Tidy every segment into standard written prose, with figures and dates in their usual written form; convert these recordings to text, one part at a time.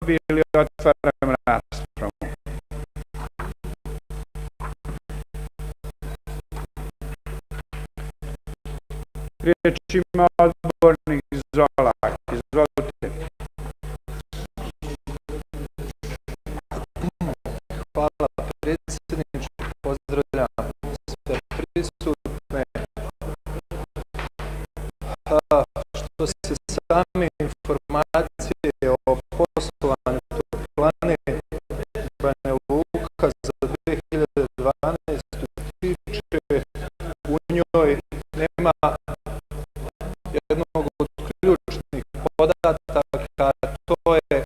bili, otvaram raspravu. Riječ ima odbornik Zolak. Izvolite. Hvala predsjedniče, pozdravljam sve prisutne. Što se same informacije o poslovanju toplane Banja Luka za 2012. tiče, u njoj nema jednog od ključnih podataka, to je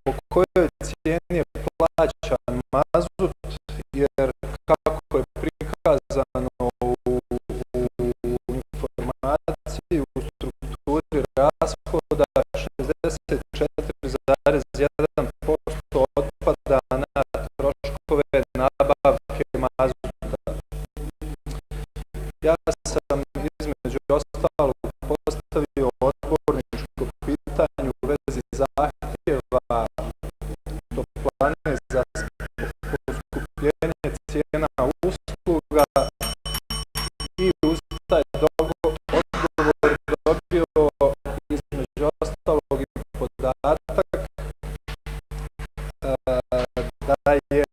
po kojoj cijeni je plaćan mazut, jer kako je prikazano u informaciji u strukturi rashoda, 64,1% otpada na troškove nabavke mazuta. Ja sam između ostalog postavio odborničko pitanje u vezi zahtjeva toplane za poskupljenje cijena usluga i uz taj odgovor dobio između ostalog i podatak da je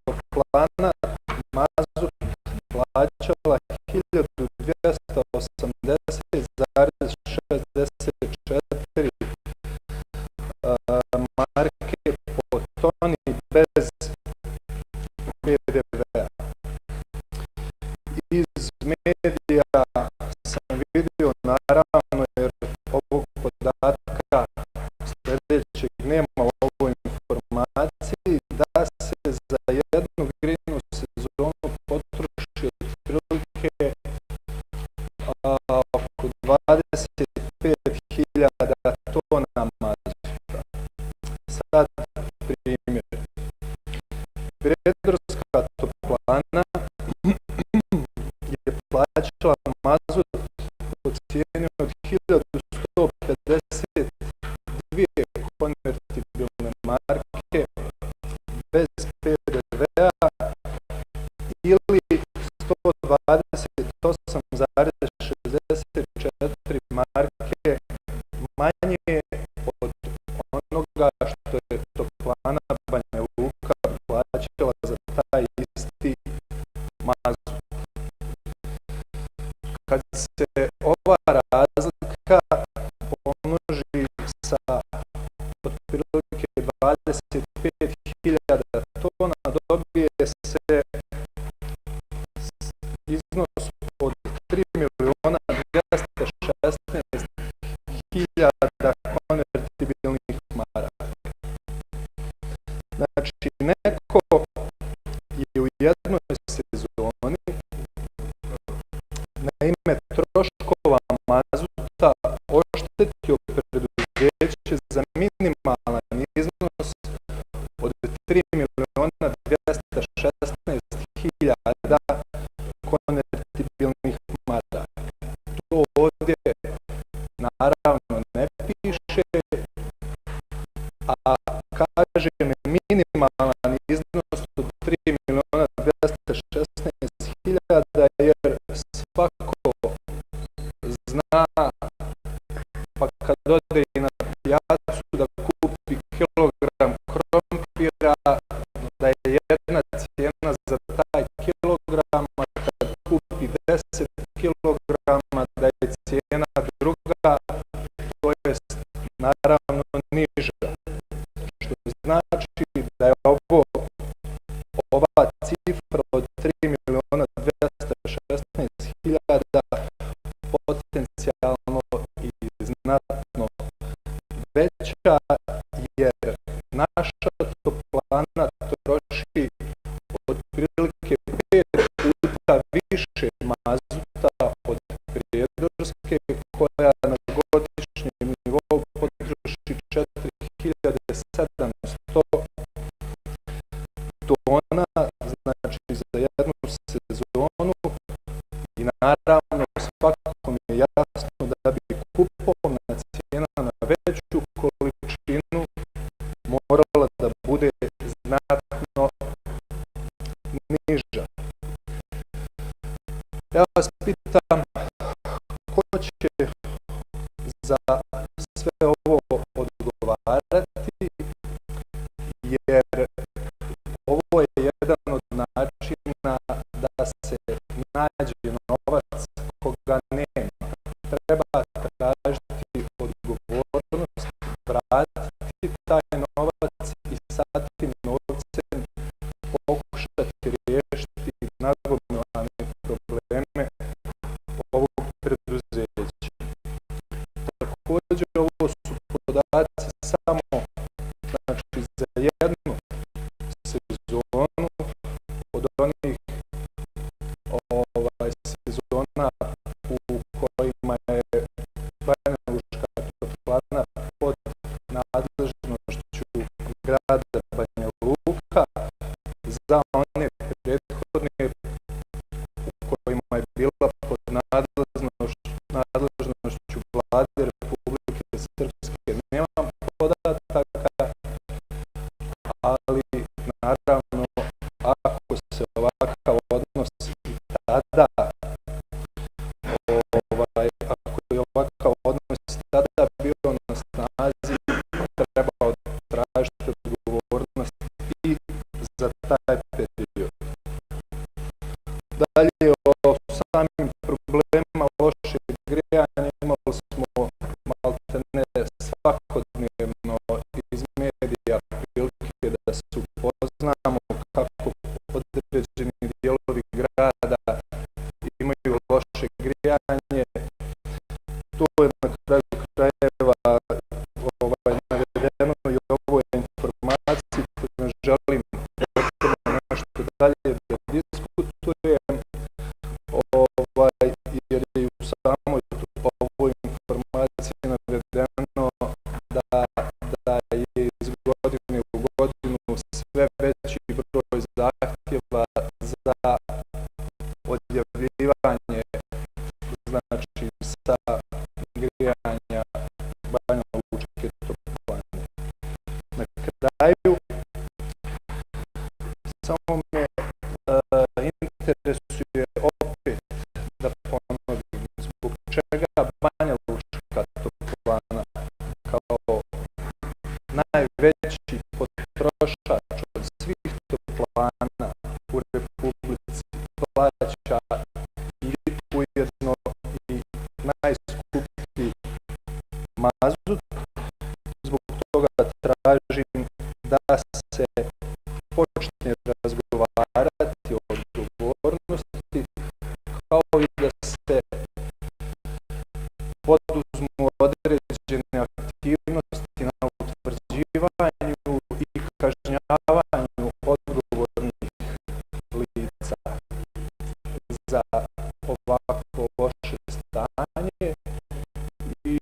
toplana mazut plaćala 1280,64 marke po toni bez PDV-a. Iz medija sam vidio, naravno, jer ovog podatka sljedećeg nema u ovoj informaciji, da se za jednu grejnu sezonu potroši otprilike oko 25.000 tona mazuta. Sad primjer. Prijedorska toplana je plaćala mazut po cijeni od 1152 konvertibilne marke bez PDV-a ili 128,64 marke manje od onoga što je toplana Banja Luka plaćala za taj isti mazut. Kad se ova razlika pomnoži sa otprilike 25.000 tona, dobije se iznos od 3.216.000 konvertibilnih maraka. Znači, neko je u jednoj sezoni na ime troškova mazuta oštetio preduzeće za minimalan iznos od 3.216.000 konvertibilnih maraka. To ovdje naravno ne piše, a kaže mi minimalan iznos od 3.216.000, jer svako zna, pa kad ode i na pijacu da kupi kilogram krompira, da je jedna cijena za taj kilogram, a kad kupi 10 kilograma da je cijena druga, to je naravno niža. Što znači da je ova cifra od 3.216.000 potencijalno i znatno veća, jer naša toplana troši otprilike 5 puta više mazuta od prijedorske, koja na godišnjem nivou potroši 4.700 tona, znači za jednu sezonu. I naravno svakom je jasno da bi kupovna cijena na veću vratiti taj novac i sa tim novcem pokušati riješiti nagomilane probleme ovog preduzeća. Također, ovo su podaci samo za jednu sezonu od onih sezona u kojima je Banja Lučka toplana pod nadležnošću grada Banja Luka. Za one prethodne u kojima je bila pod nadležnošću Vlade Republike Srpske nemam podataka, ali naravno ako se ovakav odnos i tada ako je ovakav odnos tada bio na snazi, trebao tražiti odgovornost i za taj period. Dalje, o samim problemima lošeg grejanja imali smo maltene svakodnevno iz medija prilike da se upoznamo kako određeni dijelovi grada imaju loše grejanje. To je na kraju krajeva navedeno i ovo je informacija koju želim nešto dalje da diskutujem, jer je u samoj ovoj informaciji navedeno da je iz godine u godinu sve veći broj zahtjeva za odjavljivanje znači sa grijanja Banja Lučke toplane. Na kraju samo me interesuje opet da ponovim zbog čega Banja Lučka toplana kao najveći potrošač od svih toplana u Republici plaća i ujedno i najskuplji mazut. Zbog toga tražim da se počne razgovarati o odgovornosti, kao i da se poduzmu određene aktivnosti na utvrđivanju i kažnjavanju odgovornih lica za ovako loše stanje i